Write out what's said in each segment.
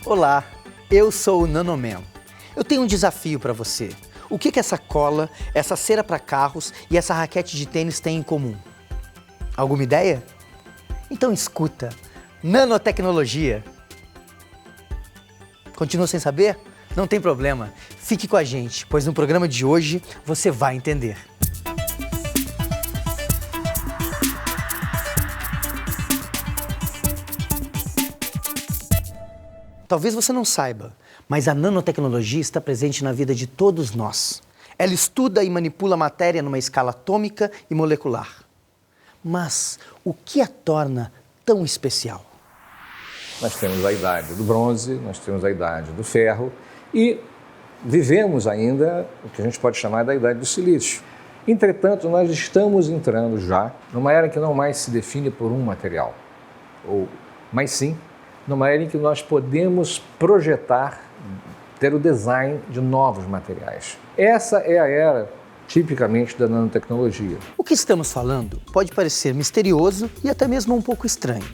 Olá, eu sou o Nanoman. Eu tenho um desafio para você. O que essa cola, essa cera para carros e essa raquete de tênis têm em comum? Alguma ideia? Então escuta, nanotecnologia. Continua sem saber? Não tem problema, fique com a gente, pois no programa de hoje você vai entender. Talvez você não saiba, mas a nanotecnologia está presente na vida de todos nós. Ela estuda e manipula a matéria numa escala atômica e molecular. Mas o que a torna tão especial? Nós temos a idade do bronze, nós temos a idade do ferro e vivemos ainda o que a gente pode chamar da idade do silício. Entretanto, nós estamos entrando já numa era que não mais se define por um material, mas sim numa era em que nós podemos projetar, ter o design de novos materiais. Essa é a era, tipicamente, da nanotecnologia. O que estamos falando pode parecer misterioso e até mesmo um pouco estranho.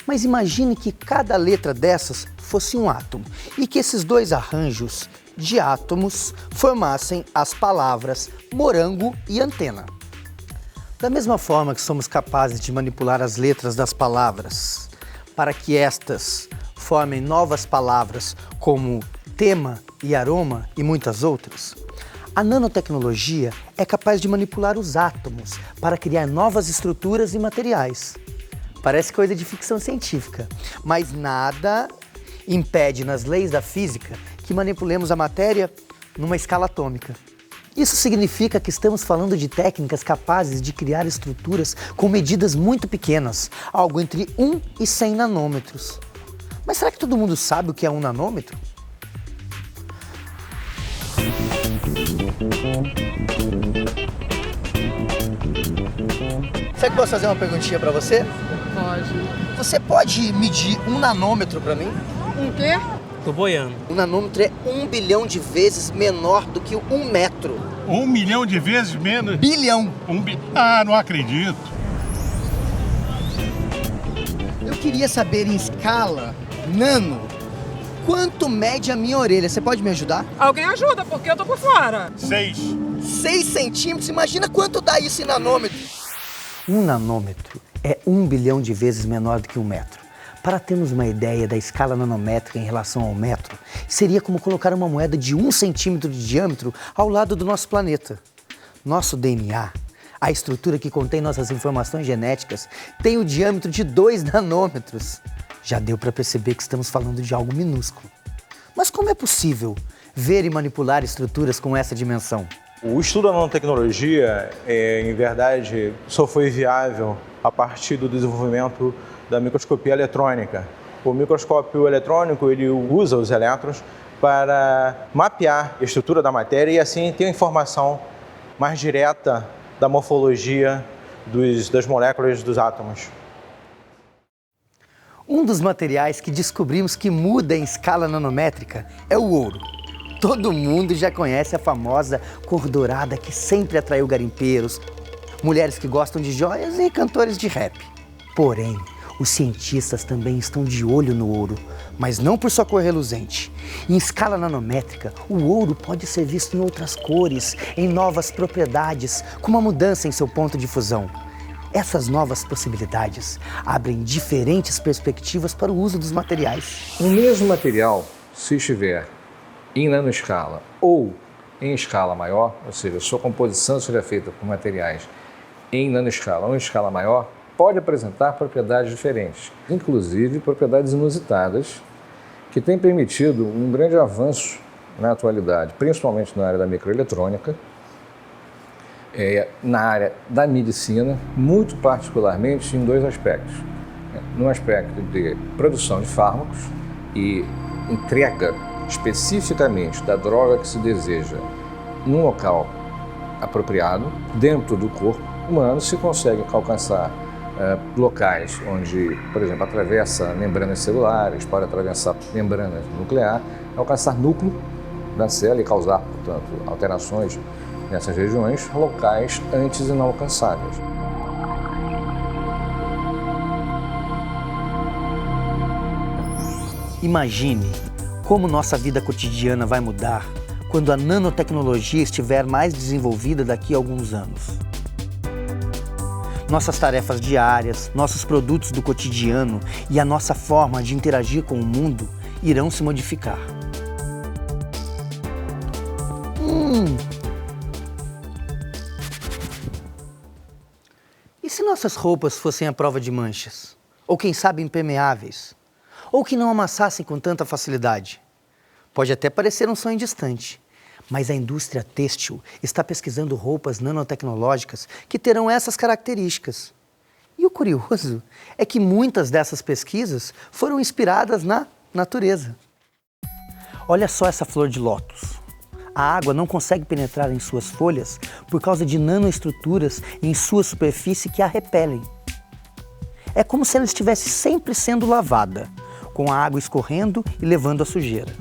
Mas imagine que cada letra dessas fosse um átomo e que esses dois arranjos de átomos formassem as palavras morango e antena. Da mesma forma que somos capazes de manipular as letras das palavras para que estas formem novas palavras como tema e aroma e muitas outras, a nanotecnologia é capaz de manipular os átomos para criar novas estruturas e materiais. Parece coisa de ficção científica, mas nada impede nas leis da física que manipulemos a matéria numa escala atômica. Isso significa que estamos falando de técnicas capazes de criar estruturas com medidas muito pequenas, algo entre 1 e 100 nanômetros. Mas será que todo mundo sabe o que é 1 nanômetro? Será que eu posso fazer uma perguntinha para você? Pode. Você pode medir 1 nanômetro para mim? Um quê? Tô boiando. 1 nanômetro é 1 bilhão de vezes menor do que 1 metro. 1 milhão de vezes menos? Bilhão. Ah, não acredito. Eu queria saber em escala nano, quanto mede a minha orelha? Você pode me ajudar? Alguém ajuda, porque eu tô por fora. 6. 6 centímetros? Imagina quanto dá isso em nanômetro. 1 nanômetro é 1 bilhão de vezes menor do que 1 metro. Para termos uma ideia da escala nanométrica em relação ao metro, seria como colocar uma moeda de 1 centímetro de diâmetro ao lado do nosso planeta. Nosso DNA, a estrutura que contém nossas informações genéticas, tem o diâmetro de 2 nanômetros. Já deu para perceber que estamos falando de algo minúsculo. Mas como é possível ver e manipular estruturas com essa dimensão? O estudo da nanotecnologia, em verdade, só foi viável a partir do desenvolvimento da microscopia eletrônica. O microscópio eletrônico ele usa os elétrons para mapear a estrutura da matéria e assim ter informação mais direta da morfologia das moléculas dos átomos. Um dos materiais que descobrimos que muda em escala nanométrica é o ouro. Todo mundo já conhece a famosa cor dourada que sempre atraiu garimpeiros, mulheres que gostam de joias e cantores de rap. Porém, os cientistas também estão de olho no ouro, mas não por sua cor reluzente. Em escala nanométrica, o ouro pode ser visto em outras cores, em novas propriedades, com uma mudança em seu ponto de fusão. Essas novas possibilidades abrem diferentes perspectivas para o uso dos materiais. O mesmo material, se estiver em nanoescala ou em escala maior, ou seja, sua composição seja feita por materiais em nanoescala ou em escala maior, pode apresentar propriedades diferentes, inclusive propriedades inusitadas, que têm permitido um grande avanço na atualidade, principalmente na área da microeletrônica, na área da medicina, muito particularmente em 2 aspectos. No aspecto de produção de fármacos e entrega especificamente da droga que se deseja num local apropriado, dentro do corpo humano, se consegue alcançar locais onde, por exemplo, atravessa membranas celulares, pode atravessar membranas nucleares, alcançar núcleo da célula e causar, portanto, alterações nessas regiões, locais antes inalcançáveis. Imagine como nossa vida cotidiana vai mudar quando a nanotecnologia estiver mais desenvolvida daqui a alguns anos. Nossas tarefas diárias, nossos produtos do cotidiano e a nossa forma de interagir com o mundo irão se modificar. E se nossas roupas fossem à prova de manchas? Ou quem sabe impermeáveis? Ou que não amassassem com tanta facilidade? Pode até parecer um sonho distante, mas a indústria têxtil está pesquisando roupas nanotecnológicas que terão essas características. E o curioso é que muitas dessas pesquisas foram inspiradas na natureza. Olha só essa flor de lótus. A água não consegue penetrar em suas folhas por causa de nanoestruturas em sua superfície que a repelem. É como se ela estivesse sempre sendo lavada, com a água escorrendo e levando a sujeira.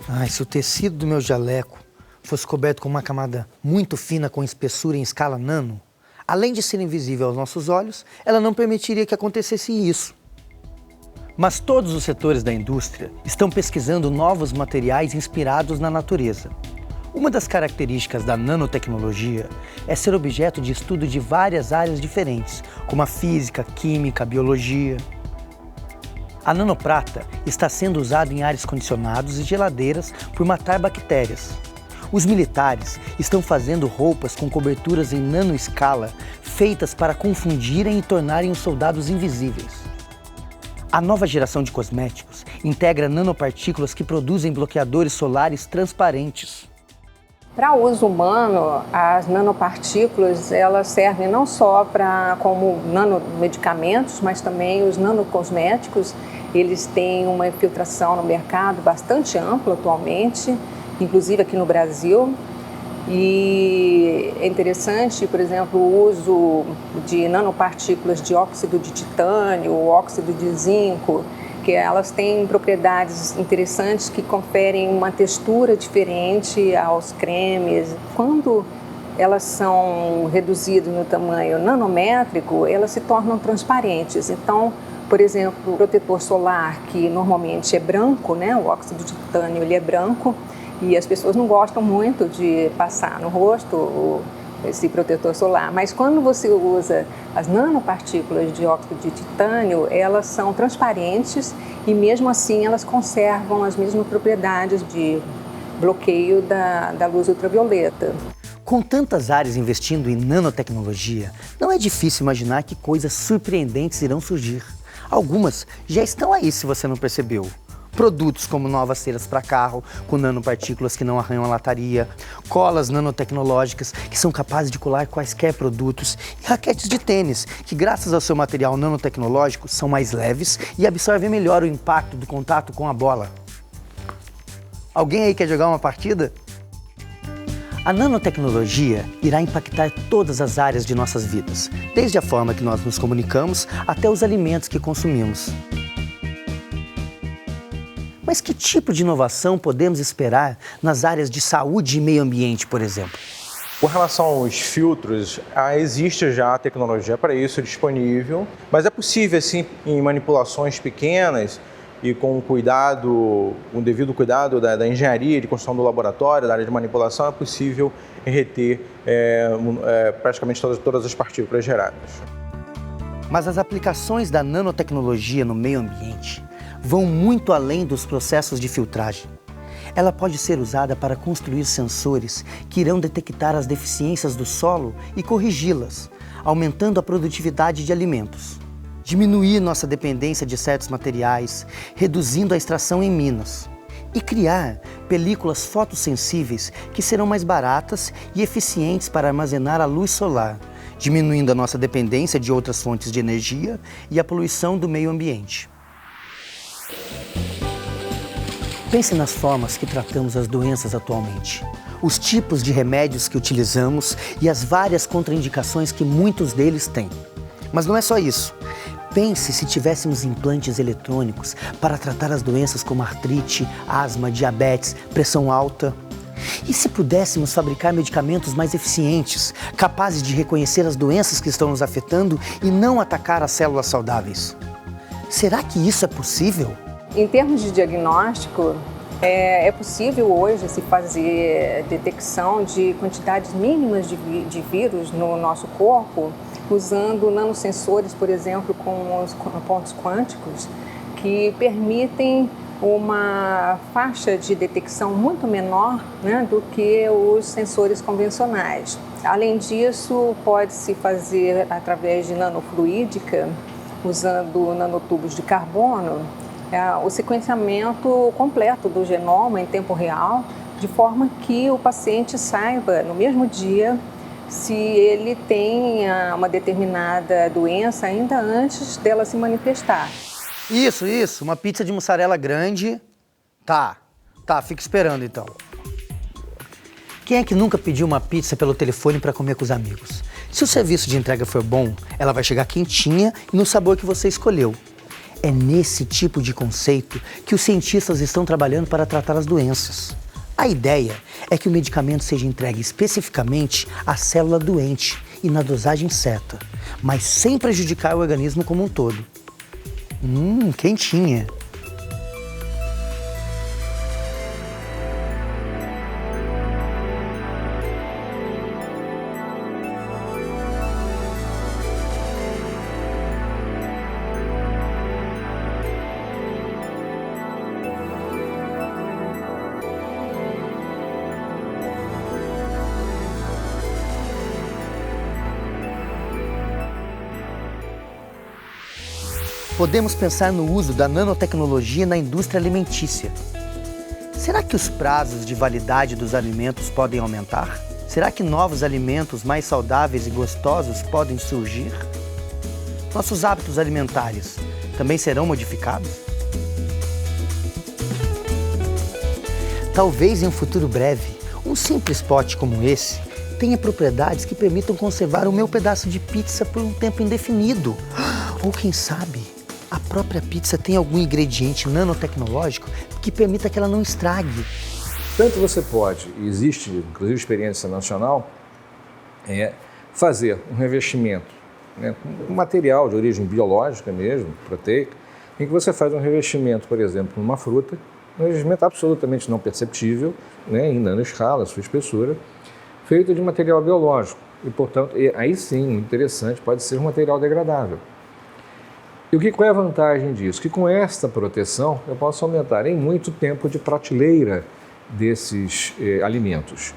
Ai, se o tecido do meu jaleco fosse coberto com uma camada muito fina com espessura em escala nano, além de ser invisível aos nossos olhos, ela não permitiria que acontecesse isso. Mas todos os setores da indústria estão pesquisando novos materiais inspirados na natureza. Uma das características da nanotecnologia é ser objeto de estudo de várias áreas diferentes, como a física, química, biologia. A nanoprata está sendo usada em ares condicionados e geladeiras por matar bactérias. Os militares estão fazendo roupas com coberturas em nanoescala feitas para confundirem e tornarem os soldados invisíveis. A nova geração de cosméticos integra nanopartículas que produzem bloqueadores solares transparentes. Para uso humano, as nanopartículas elas servem não só como nanomedicamentos, mas também os nanocosméticos. Eles têm uma infiltração no mercado bastante ampla atualmente, inclusive aqui no Brasil. E é interessante, por exemplo, o uso de nanopartículas de óxido de titânio, óxido de zinco, que elas têm propriedades interessantes que conferem uma textura diferente aos cremes. Quando elas são reduzidas no tamanho nanométrico, elas se tornam transparentes. Então, por exemplo, o protetor solar, que normalmente é branco, né? O óxido de titânio ele é branco, e as pessoas não gostam muito de passar no rosto esse protetor solar, mas quando você usa as nanopartículas de óxido de titânio, elas são transparentes e mesmo assim elas conservam as mesmas propriedades de bloqueio da luz ultravioleta. Com tantas áreas investindo em nanotecnologia, não é difícil imaginar que coisas surpreendentes irão surgir. Algumas já estão aí se você não percebeu. Produtos como novas ceras para carro, com nanopartículas que não arranham a lataria, colas nanotecnológicas que são capazes de colar quaisquer produtos e raquetes de tênis que, graças ao seu material nanotecnológico, são mais leves e absorvem melhor o impacto do contato com a bola. Alguém aí quer jogar uma partida? A nanotecnologia irá impactar todas as áreas de nossas vidas, desde a forma que nós nos comunicamos até os alimentos que consumimos. Mas que tipo de inovação podemos esperar nas áreas de saúde e meio ambiente, por exemplo? Com relação aos filtros, existe já a tecnologia para isso disponível, mas é possível, assim, em manipulações pequenas e com cuidado, um devido cuidado da engenharia, de construção do laboratório, da área de manipulação, é possível reter praticamente todas as partículas geradas. Mas as aplicações da nanotecnologia no meio ambiente vão muito além dos processos de filtragem. Ela pode ser usada para construir sensores que irão detectar as deficiências do solo e corrigi-las, aumentando a produtividade de alimentos. Diminuir nossa dependência de certos materiais, reduzindo a extração em minas. E criar películas fotossensíveis que serão mais baratas e eficientes para armazenar a luz solar, diminuindo a nossa dependência de outras fontes de energia e a poluição do meio ambiente. Pense nas formas que tratamos as doenças atualmente, os tipos de remédios que utilizamos e as várias contraindicações que muitos deles têm. Mas não é só isso. Pense se tivéssemos implantes eletrônicos para tratar as doenças como artrite, asma, diabetes, pressão alta. E se pudéssemos fabricar medicamentos mais eficientes, capazes de reconhecer as doenças que estão nos afetando e não atacar as células saudáveis? Será que isso é possível? Em termos de diagnóstico, é possível hoje se fazer detecção de quantidades mínimas de vírus no nosso corpo usando nanosensores, por exemplo, com os pontos quânticos, que permitem uma faixa de detecção muito menor, né, do que os sensores convencionais. Além disso, pode-se fazer através de nanofluídica, usando nanotubos de carbono, o sequenciamento completo do genoma em tempo real, de forma que o paciente saiba no mesmo dia se ele tem uma determinada doença ainda antes dela se manifestar. Isso, uma pizza de mussarela grande. Tá, fica esperando então. Quem é que nunca pediu uma pizza pelo telefone para comer com os amigos? Se o serviço de entrega for bom, ela vai chegar quentinha e no sabor que você escolheu. É nesse tipo de conceito que os cientistas estão trabalhando para tratar as doenças. A ideia é que o medicamento seja entregue especificamente à célula doente e na dosagem certa, mas sem prejudicar o organismo como um todo. Quentinha. Podemos pensar no uso da nanotecnologia na indústria alimentícia. Será que os prazos de validade dos alimentos podem aumentar? Será que novos alimentos mais saudáveis e gostosos podem surgir? Nossos hábitos alimentares também serão modificados? Talvez em um futuro breve, um simples pote como esse tenha propriedades que permitam conservar o meu pedaço de pizza por um tempo indefinido. Ou quem sabe, a própria pizza tem algum ingrediente nanotecnológico que permita que ela não estrague. Tanto você pode, e existe inclusive experiência nacional, fazer um revestimento, né, com material de origem biológica mesmo, proteica, em que você faz um revestimento, por exemplo, numa fruta, um revestimento absolutamente não perceptível, né, em nanoescala, sua espessura, feito de material biológico. E, portanto, aí sim, interessante, pode ser um material degradável. E qual é a vantagem disso? Que com esta proteção eu posso aumentar em muito tempo de prateleira desses alimentos.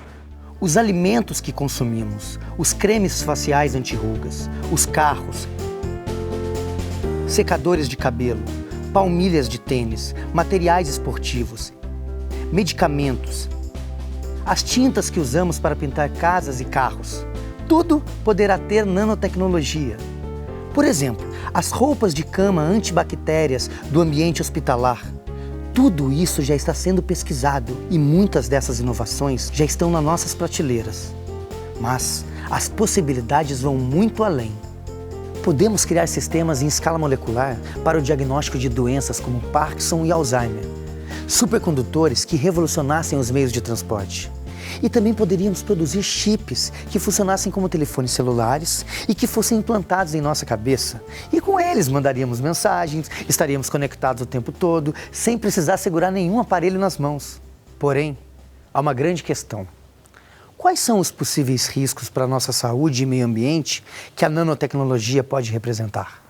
Os alimentos que consumimos, os cremes faciais anti-rugas, os carros, secadores de cabelo, palmilhas de tênis, materiais esportivos, medicamentos, as tintas que usamos para pintar casas e carros, tudo poderá ter nanotecnologia. Por exemplo, as roupas de cama antibactérias do ambiente hospitalar. Tudo isso já está sendo pesquisado e muitas dessas inovações já estão nas nossas prateleiras. Mas as possibilidades vão muito além. Podemos criar sistemas em escala molecular para o diagnóstico de doenças como Parkinson e Alzheimer. Supercondutores que revolucionassem os meios de transporte. E também poderíamos produzir chips que funcionassem como telefones celulares e que fossem implantados em nossa cabeça. E com eles mandaríamos mensagens, estaríamos conectados o tempo todo, sem precisar segurar nenhum aparelho nas mãos. Porém, há uma grande questão. Quais são os possíveis riscos para a nossa saúde e meio ambiente que a nanotecnologia pode representar?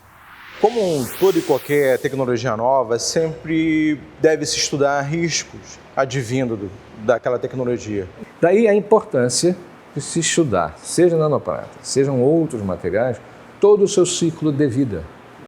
Como toda e qualquer tecnologia nova, sempre deve-se estudar riscos advindo daquela tecnologia. Daí a importância de se estudar, seja nanoprata, sejam outros materiais, todo o seu ciclo de vida.